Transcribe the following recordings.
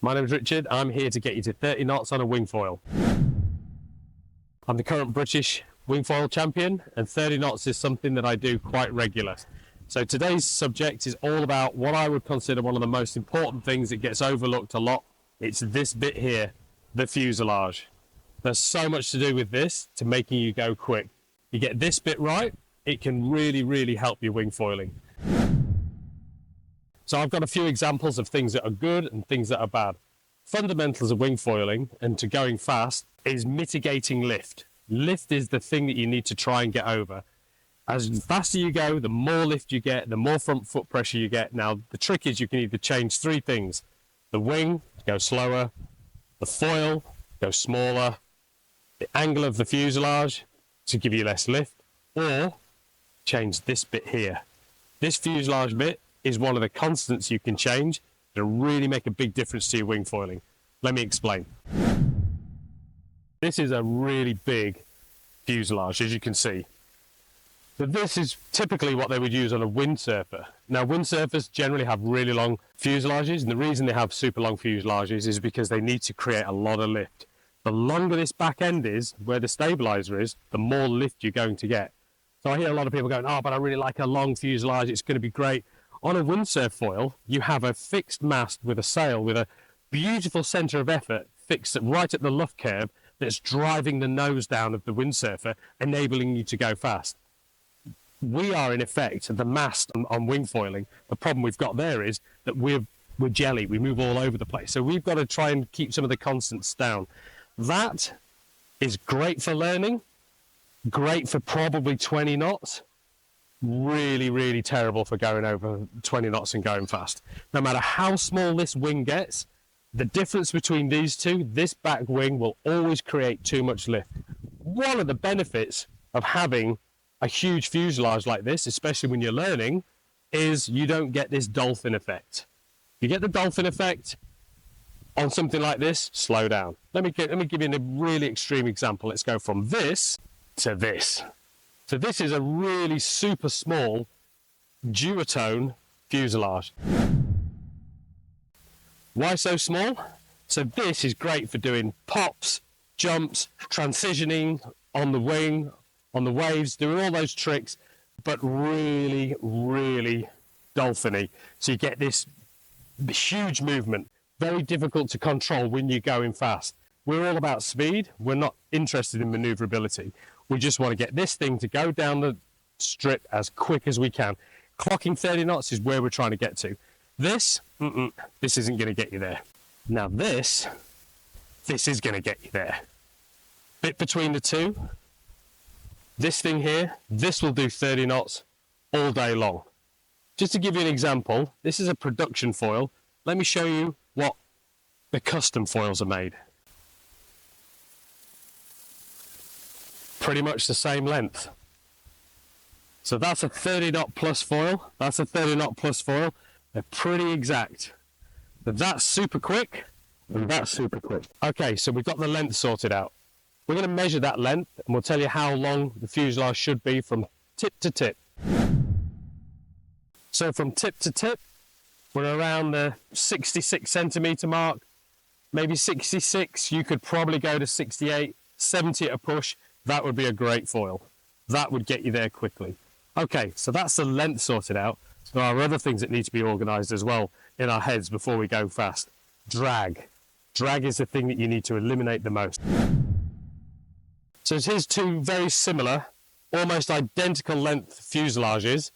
My name is Richard. I'm here to get you to 30 knots on a wingfoil. I'm the current British wingfoil champion, and 30 knots is something that I do quite regular. So today's subject is all about what I would consider one of the most important things that gets overlooked a lot. It's this bit here, the fuselage. There's so much to do with this to making you go quick. You get this bit right, it can really help your wingfoiling. So I've got a few examples of things that are good and things that are bad. Fundamentals of wingfoiling and to going fast is mitigating lift. Lift is the thing that you need to try and get over. As faster you go, the more lift you get, the more front foot pressure you get. Now, the trick is you can either change three things. The wing, go slower. The foil, go smaller. The angle of the fuselage to give you less lift. Or change this bit here. This fuselage bit is one of the constants you can change to really make a big difference to your wingfoiling. Let me explain. This is a really big fuselage, as you can see. So this is typically what they would use on a windsurfer. Now, windsurfers generally have really long fuselages, and the reason they have super long fuselages is because they need to create a lot of lift. The longer this back end is, where the stabilizer is, the more lift you're going to get. So I hear a lot of people going, oh, but I really like a long fuselage, it's going to be great. On a windsurf foil, you have a fixed mast with a sail with a beautiful centre of effort fixed right at the luff curve that's driving the nose down of the windsurfer, enabling you to go fast. We are, in effect, the mast on wingfoiling. The problem we've got there is that we're jelly. We move all over the place. So we've got to try and keep some of the constants down. That is great for learning, great for probably 20 knots. Really terrible for going over 20 knots and going fast. No matter how small this wing gets, the difference between these two, this back wing will always create too much lift. One of the benefits of having a huge fuselage like this, especially when you're learning, is you don't get this dolphin effect. You get the dolphin effect on something like this, slow down. Let me give you a really extreme example. Let's go from this to this. So this is a really super small duotone fuselage. Why so small? So this is great for doing pops, jumps, transitioning on the wing, on the waves, doing all those tricks, but really dolphiny. So you get this huge movement, very difficult to control when you're going fast. We're all about speed. We're not interested in maneuverability. We just want to get this thing to go down the strip as quick as we can. Clocking 30 knots is where we're trying to get to. This isn't going to get you there. Now this is going to get you there. Bit between the two, this thing here, this will do 30 knots all day long. Just to give you an example, this is a production foil. Let me show you what the custom foils are made. Pretty much the same length. So that's a 30 knot plus foil. That's a 30 knot plus foil. They're pretty exact. But that's super quick and that's super quick. Okay, so we've got the length sorted out. We're going to measure that length and we'll tell you how long the fuselage should be from tip to tip. So from tip to tip, we're around the 66 centimetre mark, maybe 66. You could probably go to 68, 70 at a push. That would be a great foil. That would get you there quickly. Okay, so that's the length sorted out. So there are other things that need to be organised as well in our heads before we go fast. Drag. Drag is the thing that you need to eliminate the most. So here's two very similar, almost identical length fuselages.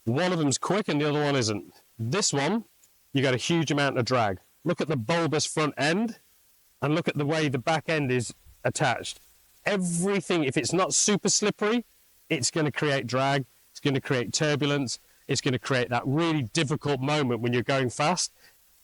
One of them's quick and the other one isn't. This one, you got a huge amount of drag. Look at the bulbous front end and look at the way the back end is attached. Everything, if it's not super slippery, it's going to create drag, it's going to create turbulence, it's going to create that really difficult moment when you're going fast.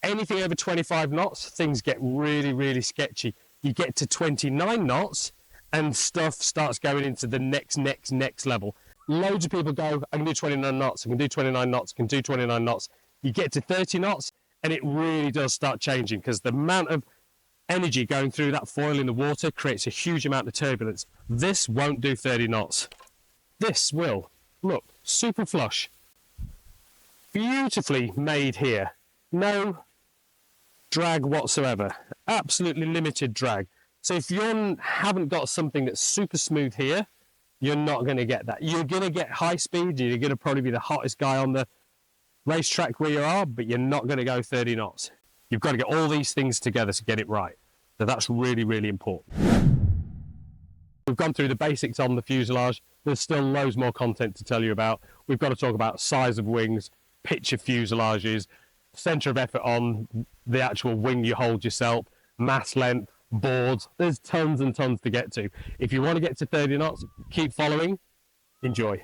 Anything over 25 knots, things get really sketchy. You get to 29 knots and stuff starts going into the next level. Loads of people go, I can do 29 knots, I can do 29 knots, I can do 29 knots. You get to 30 knots and it really does start changing because the amount of energy going through that foil in the water creates a huge amount of turbulence. This won't do 30 knots. This will. Look, super flush. Beautifully made here. No drag whatsoever, absolutely limited drag. So if you haven't got something that's super smooth here, you're not going to get that. You're going to get high speed, you're going to probably be the hottest guy on the racetrack where you are, but you're not going to go 30 knots. You've got to get all these things together to get it right. So that's really, really important. We've gone through the basics on the fuselage. There's still loads more content to tell you about. We've got to talk about size of wings, pitch of fuselages, centre of effort on the actual wing you hold yourself, mast length, boards. There's tons and tons to get to. If you want to get to 30 knots, keep following. Enjoy.